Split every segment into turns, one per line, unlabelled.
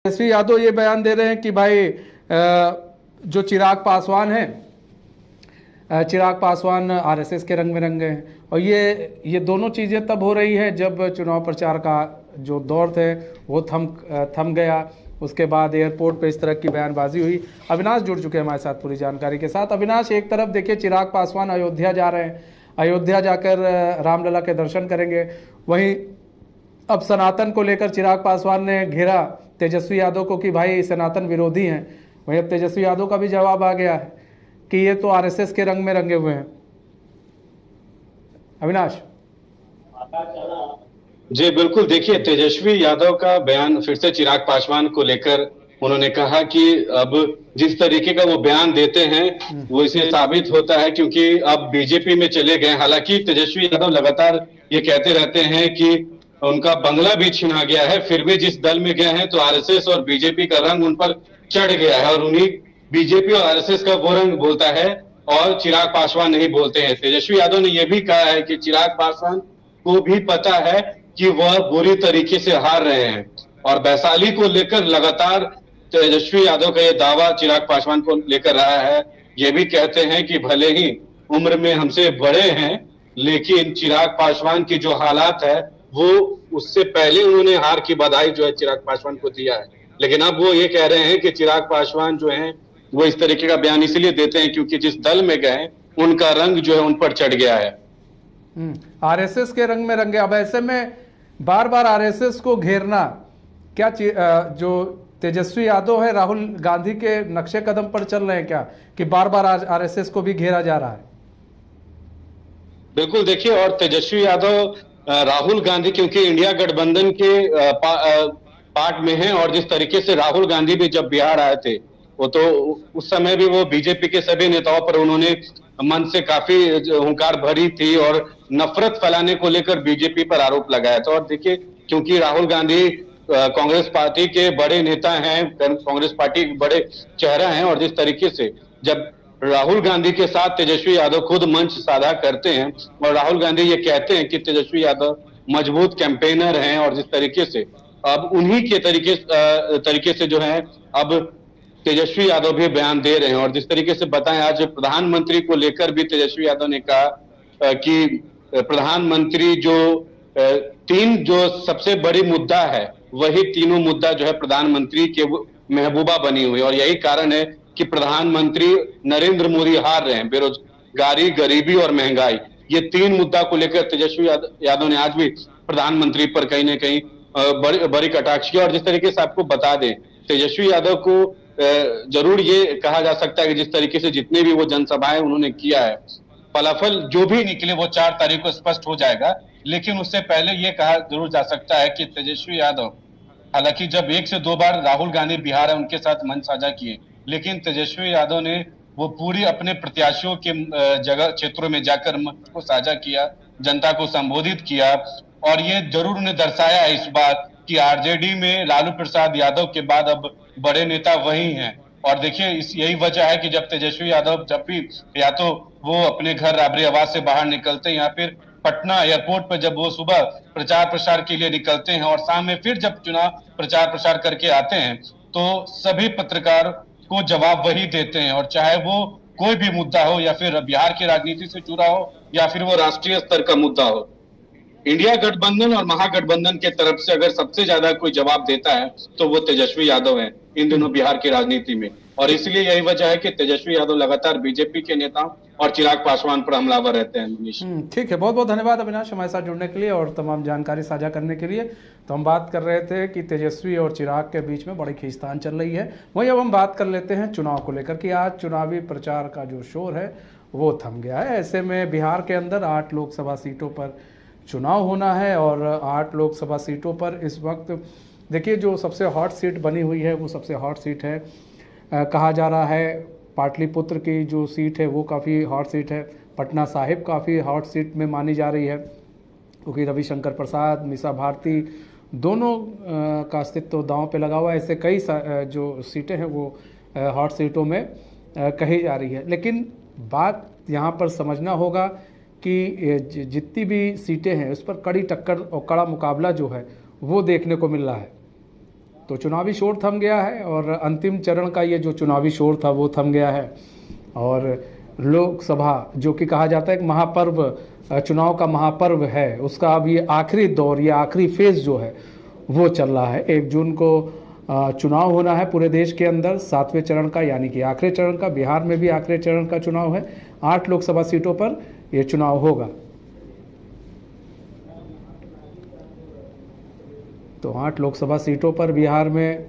तेजस्वी यादव ये बयान दे रहे हैं कि भाई जो चिराग पासवान है, चिराग पासवान आरएसएस के रंग में रंगे हैं। और ये दोनों चीज़ें तब हो रही है जब चुनाव प्रचार का जो दौर थे वो थम गया। उसके बाद एयरपोर्ट पे इस तरह की बयानबाजी हुई। अविनाश जुड़ चुके हैं हमारे साथ पूरी जानकारी के साथ। अविनाश, एक तरफ देखिए चिराग पासवान अयोध्या जा रहे हैं, अयोध्या जाकर रामलला के दर्शन करेंगे। वहीं अब सनातन को लेकर चिराग पासवान ने घेरा तेजस्वी यादव को कि भाई सनातन विरोधी हैं। वहीं अब तेजस्वी यादव का भी जवाब आ गया है कि ये तो आरएसएस के रंग में रंगे हुए हैं। अविनाश
जी बिल्कुल, देखिए तेजस्वी यादव का बयान फिर से चिराग पासवान को लेकर उन्होंने कहा कि अब जिस तरीके का वो बयान देते हैं वो इसे साबित होता है क्योंकि अब बीजेपी में चले गए। हालांकि तेजस्वी यादव लगातार ये कहते रहते हैं कि उनका बंगला भी छिना गया है, फिर भी जिस दल में गए हैं तो आरएसएस और बीजेपी का रंग उन पर चढ़ गया है और उन्हीं बीजेपी और आरएसएस का वो रंग बोलता है और चिराग पासवान नहीं बोलते हैं। तेजस्वी यादव ने यह भी कहा है कि चिराग पासवान को भी पता है कि वह बुरी तरीके से हार रहे हैं और वैशाली को लेकर लगातार तेजस्वी यादव का यह दावा चिराग पासवान को लेकर रहा है। ये भी कहते हैं कि भले ही उम्र में हमसे बड़े हैं लेकिन चिराग पासवान की जो हालात है वो उससे पहले उन्होंने हार की बधाई जो है चिराग पासवान को दिया है। लेकिन अब वो ये कह रहे हैं कि चिराग पासवान जो है वो इस तरीके का बयान इसलिए देते हैं क्योंकि जिस दल में गए उनका रंग जो है उन पर चढ़ गया है।
आरएसएस के रंग में रंगे। अब ऐसे में बार बार आरएसएस को घेरना क्या जो तेजस्वी यादव है राहुल गांधी के नक्शे कदम पर चल रहे हैं क्या कि बार बार आरएसएस को भी घेरा जा रहा है?
बिल्कुल, देखिए और तेजस्वी यादव राहुल गांधी क्योंकि इंडिया गठबंधन के पार्ट में हैं और जिस तरीके से राहुल गांधी भी जब बिहार आए थे वो तो उस समय भी वो बीजेपी के सभी नेताओं पर उन्होंने मन से काफी हुंकार भरी थी और नफरत फैलाने को लेकर बीजेपी पर आरोप लगाया था। और देखिए क्योंकि राहुल गांधी कांग्रेस पार्टी के बड़े नेता हैं, कांग्रेस पार्टी के बड़े चेहरा हैं और जिस तरीके से जब राहुल गांधी के साथ तेजस्वी यादव खुद मंच साझा करते हैं और राहुल गांधी ये कहते हैं कि तेजस्वी यादव मजबूत कैंपेनर हैं और जिस तरीके से अब उन्हीं के तरीके से जो है अब तेजस्वी यादव भी बयान दे रहे हैं। और जिस तरीके से बताएं आज प्रधानमंत्री को लेकर भी तेजस्वी यादव ने कहा कि प्रधानमंत्री जो तीन जो सबसे बड़ी मुद्दा है वही तीनों मुद्दा जो है प्रधानमंत्री के महबूबा बनी हुई और यही कारण है कि प्रधानमंत्री नरेंद्र मोदी हार रहे हैं। बेरोजगारी, गरीबी और महंगाई, ये तीन मुद्दा को लेकर तेजस्वी यादव ने आज भी प्रधानमंत्री पर कहीं ना कहीं बड़ी कटाक्ष किया। और जिस तरीके से आपको बता दें तेजस्वी यादव को जरूर ये कहा जा सकता है कि जिस तरीके से जितने भी वो जनसभाएं उन्होंने किया है फलाफल जो भी निकले वो 4 तारीख को स्पष्ट हो जाएगा। लेकिन उससे पहले ये कहा जरूर जा सकता है कि तेजस्वी यादव हालांकि जब 1 से 2 बार राहुल गांधी बिहार है उनके साथ मंच साझा किए लेकिन तेजस्वी यादव ने वो पूरी अपने प्रत्याशियों के जगह क्षेत्रों में जाकर मंच को साझा किया, जनता को संबोधित किया और ये जरूर उन्हें दर्शाया है इस बार कि आरजेडी में लालू प्रसाद यादव के बाद अब बड़े नेता वही हैं। और देखिए यही वजह है कि जब तेजस्वी यादव जब भी या तो वो अपने घर राबरी आवास से बाहर निकलते हैं या फिर पटना एयरपोर्ट पर जब वो सुबह प्रचार प्रसार के लिए निकलते हैं और शाम में फिर जब चुनाव प्रचार प्रसार करके आते हैं तो सभी पत्रकार को जवाब वही देते हैं और चाहे वो कोई भी मुद्दा हो या फिर बिहार की राजनीति से जुड़ा हो या फिर वो राष्ट्रीय स्तर का मुद्दा हो। इंडिया गठबंधन और महागठबंधन के तरफ से अगर सबसे ज्यादा कोई जवाब देता है तो वो तेजस्वी यादव है इन दिनों बिहार की राजनीति में और इसलिए यही वजह है कि तेजस्वी यादव लगातार बीजेपी के नेताओं और चिराग पासवान पर हमलावर रहते हैं।
ठीक है, बहुत बहुत धन्यवाद अविनाश हमारे साथ जुड़ने के लिए और तमाम जानकारी साझा करने के लिए। तो हम बात कर रहे थे कि तेजस्वी और चिराग के बीच में बड़ी खींचतान चल रही है। वहीं अब हम बात कर लेते हैं चुनाव को लेकर कि आज चुनावी प्रचार का जो शोर है वो थम गया है। ऐसे में बिहार के अंदर 8 लोकसभा सीटों पर चुनाव होना है और 8 लोकसभा सीटों पर इस वक्त देखिए जो सबसे हॉट सीट बनी हुई है वो सबसे हॉट सीट है। कहा जा रहा है पाटलिपुत्र की जो सीट है वो काफ़ी हॉट सीट है। पटना साहिब काफ़ी हॉट सीट में मानी जा रही है क्योंकि रविशंकर प्रसाद, मीसा भारती दोनों का अस्तित्व दांव पे लगा हुआ है। ऐसे कई जो सीटें हैं वो हॉट सीटों में कही जा रही है। लेकिन बात यहाँ पर समझना होगा कि जितनी भी सीटें हैं उस पर कड़ी टक्कर और कड़ा मुकाबला जो है वो देखने को मिल रहा है। तो चुनावी शोर थम गया है और अंतिम चरण का ये जो चुनावी शोर था वो थम गया है। और लोकसभा जो कि कहा जाता है एक महापर्व, चुनाव का महापर्व है, उसका अब ये आखिरी दौर, ये आखिरी फेज़ जो है वो चल रहा है। 1 जून को चुनाव होना है पूरे देश के अंदर 7वें चरण का, यानी कि आखिरी चरण का। बिहार में भी आखिरी चरण का चुनाव है। 8 लोकसभा सीटों पर यह चुनाव होगा। तो 8 लोकसभा सीटों पर बिहार में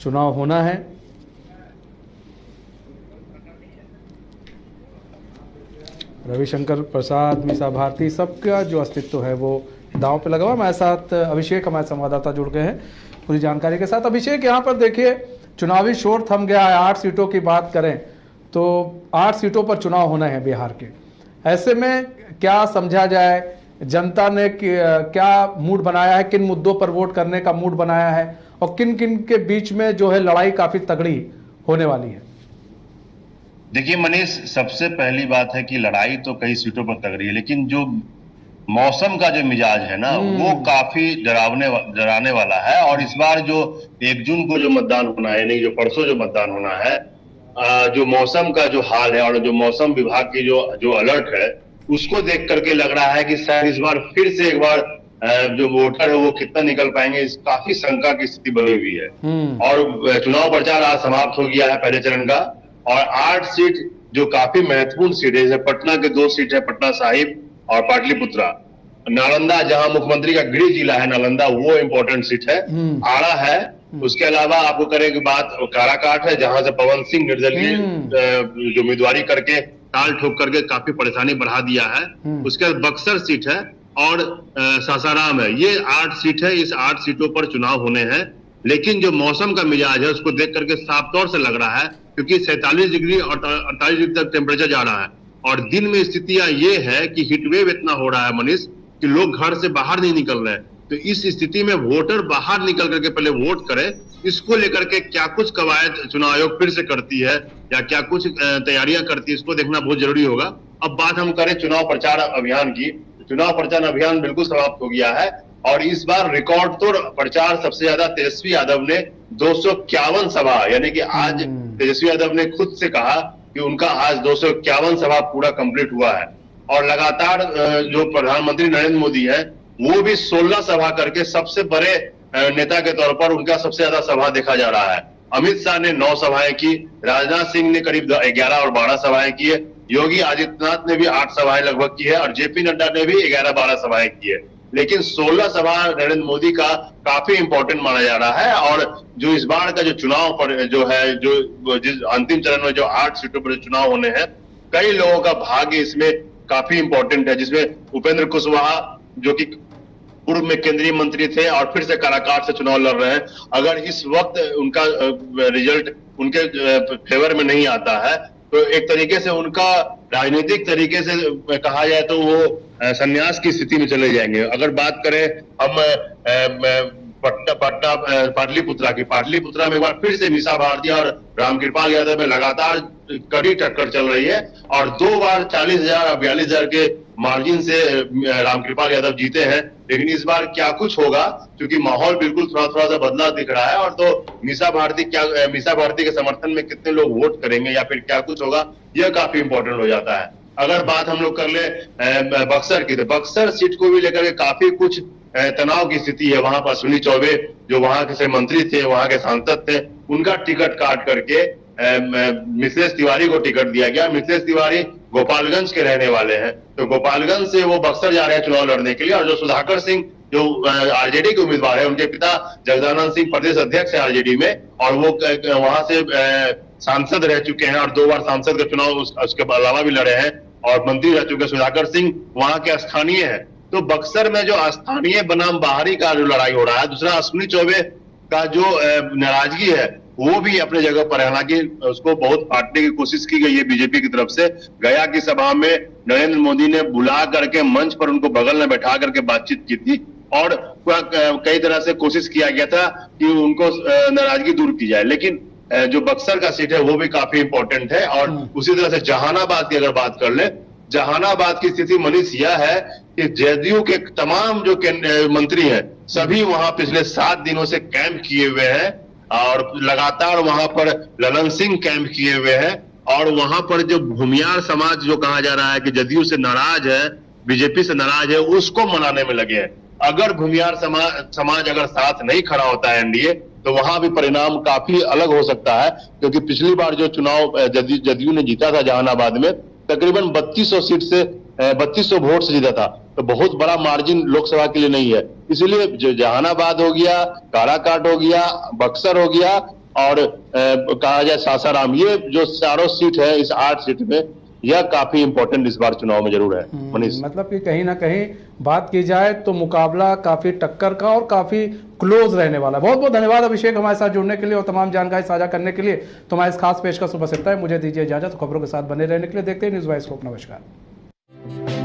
चुनाव होना है। रविशंकर प्रसाद, मीसा भारती, सबका जो अस्तित्व है वो दांव पे लगा हुआ। हमारे साथ अभिषेक, हमारे संवाददाता जुड़ गए हैं पूरी जानकारी के साथ। अभिषेक, यहाँ पर देखिए चुनावी शोर थम गया है। 8 सीटों की बात करें तो 8 सीटों पर चुनाव होना है बिहार के। ऐसे में क्या समझा जाए, जनता ने क्या मूड बनाया है, किन मुद्दों पर वोट करने का मूड बनाया है और किन किन के बीच में जो है लड़ाई काफी तगड़ी होने वाली है?
देखिए मनीष, सबसे पहली बात है कि लड़ाई तो कई सीटों पर तगड़ी है, लेकिन जो मौसम का जो मिजाज है ना वो काफी डराने वाला है। और इस बार जो 1 जून को जो मतदान होना है, यानी जो परसों जो मतदान होना है, जो मौसम का जो हाल है और जो मौसम विभाग की जो अलर्ट है उसको देख करके लग रहा है कि शायद इस बार फिर से एक बार जो वोटर है वो कितना निकल पाएंगे, इस काफी शंका की स्थिति बनी हुई है। और चुनाव प्रचार आज समाप्त हो गया है पहले चरण का, और 8 सीट जो काफी महत्वपूर्ण सीट है, जैसे पटना के 2 सीट है, पटना साहिब और पाटलिपुत्रा। नालंदा, जहां मुख्यमंत्री का गृह जिला है नालंदा, वो इंपॉर्टेंट सीट है। आरा है। उसके अलावा आपको करें की बात काराकाट है, जहां से पवन सिंह निर्दलीय जो उम्मीदवारी करके टाल ठोक करके काफी परेशानी बढ़ा दिया है। उसके बाद बक्सर सीट है और सासाराम है। ये 8 सीट है। इस 8 सीटों पर चुनाव होने हैं। लेकिन जो मौसम का मिजाज है उसको देख करके साफ तौर से लग रहा है, क्योंकि 47 डिग्री और 48 डिग्री तक टेम्परेचर जा रहा है और दिन में स्थितियां ये है कि हीटवेव इतना हो रहा है मनीष कि लोग घर से बाहर नहीं निकल रहे हैं। तो इस स्थिति में वोटर बाहर निकल करके पहले वोट करे, इसको लेकर के क्या कुछ कवायद चुनाव आयोग फिर से करती है या क्या कुछ तैयारियां करती है, इसको देखना बहुत जरूरी होगा। अब बात हम करें चुनाव प्रचार अभियान की। चुनाव प्रचार अभियान बिल्कुल समाप्त हो गया है और इस बार रिकॉर्ड तोड़ प्रचार सबसे ज्यादा तेजस्वी यादव ने 251 सभा, यानी कि आज तेजस्वी यादव ने खुद से कहा कि उनका आज 251 सभा पूरा कंप्लीट हुआ है। और लगातार जो प्रधानमंत्री नरेंद्र मोदी है वो भी 16 सभा करके सबसे बड़े नेता के तौर पर उनका सबसे ज्यादा सभा देखा जा रहा है। अमित शाह ने 9 सभाएं की, राजनाथ सिंह ने करीब 11 और 12 सभाएं की है, योगी आदित्यनाथ ने भी 8 सभाएं लगभग की है और जेपी नड्डा ने भी 11-12 सभाएं की है। लेकिन 16 सभा नरेंद्र मोदी का काफी इंपॉर्टेंट माना जा रहा है। और जो इस बार का जो चुनाव पर जो है, जो जिस अंतिम चरण में जो 8 सीटों पर चुनाव होने हैं, कई लोगों का भाग्य इसमें काफी इंपॉर्टेंट है, जिसमें उपेंद्र कुशवाहा जो कि पूर्व में केंद्रीय मंत्री थे और फिर से काराकाट से चुनाव लड़ रहे हैं, अगर इस वक्त उनका रिजल्ट उनके फेवर में नहीं आता है तो एक तरीके से उनका राजनीतिक तरीके से कहा जाए तो वो संन्यास की स्थिति में चले जाएंगे। अगर बात करें हम पाटलिपुत्रा की, पाटलिपुत्रा में एक बार फिर से मीसा भारती और रामकृपाल यादव में लगातार कड़ी टक्कर चल रही है और 2 बार 40,000 और 42,000 के मार्जिन से रामकृपाल यादव जीते हैं। लेकिन इस बार क्या कुछ होगा, क्योंकि माहौल बिल्कुल थोड़ा सा बदला दिख रहा है। और तो मीसा भारती के समर्थन में कितने लोग वोट करेंगे या फिर क्या कुछ होगा, यह काफी इंपॉर्टेंट हो जाता है। अगर बात हम लोग कर ले बक्सर की, तो बक्सर सीट को भी लेकर के काफी कुछ तनाव की स्थिति है। वहां पर अश्विनी चौबे जो वहां के मंत्री थे, वहां के सांसद थे, उनका टिकट काट करके मिथिलेश तिवारी को टिकट दिया गया। मिथिलेश तिवारी गोपालगंज के रहने वाले हैं, तो गोपालगंज से वो बक्सर जा रहे हैं चुनाव लड़ने के लिए। और जो सुधाकर सिंह जो आरजेडी के उम्मीदवार है, उनके पिता जगदानंद सिंह प्रदेश अध्यक्ष है आरजेडी में और वो वहां से सांसद रह चुके हैं और 2 बार सांसद का चुनाव उसके अलावा भी लड़े हैं और मंत्री रह चुके। सुधाकर सिंह वहां के स्थानीय है। तो बक्सर में जो स्थानीय बनाम बाहरी का जो लड़ाई हो रहा है, दूसरा अश्विनी चौबे का जो नाराजगी है वो भी अपने जगह पर है। हालांकि उसको बहुत पाटने की कोशिश की गई है बीजेपी की तरफ से। गया की सभा में नरेंद्र मोदी ने बुला करके मंच पर उनको बगल में बैठा करके बातचीत की थी और कई तरह से कोशिश किया गया था कि उनको नाराजगी दूर की जाए। लेकिन जो बक्सर का सीट है वो भी काफी इंपॉर्टेंट है। और उसी तरह से जहानाबाद की अगर बात कर ले, जहानाबाद की स्थिति मनीष यह है कि जदयू के तमाम जो मंत्री हैं सभी वहां पिछले 7 दिनों से कैंप किए हुए हैं और लगातार वहां पर ललन सिंह कैंप किए हुए हैं। और वहां पर जो भूमियार समाज जो कहा जा रहा है कि जदयू से नाराज है, बीजेपी से नाराज है, उसको मनाने में लगे हैं। अगर भूमियार समाज अगर साथ नहीं खड़ा होता है एनडीए, तो वहां भी परिणाम काफी अलग हो सकता है। क्योंकि पिछली बार जो चुनाव जदयू ने जीता था जहानाबाद में, तकरीबन 3200 सीट से 3200 वोट से जीता था, तो बहुत बड़ा मार्जिन लोकसभा के लिए नहीं है। इसलिए जो जहानाबाद हो गया, काराकाट हो गया, बक्सर हो गया और कहा जाए सासाराम, ये जो चारों सीट है इस 8 सीट में, यह काफी इंपॉर्टेंट इस बार चुनाव में जरूर है मनीष।
मतलब कि कहीं ना कहीं बात की जाए तो मुकाबला काफी टक्कर का और काफी क्लोज रहने वाला है। बहुत बहुत धन्यवाद अभिषेक हमारे साथ जुड़ने के लिए और तमाम जानकारी साझा करने के लिए। तो हमारे इस खास पेशकश सुबह से तय, मुझे दीजिए इजाजत। खबरों के साथ बने रहने के लिए देखते हैं न्यूज़ वाइज को। नमस्कार।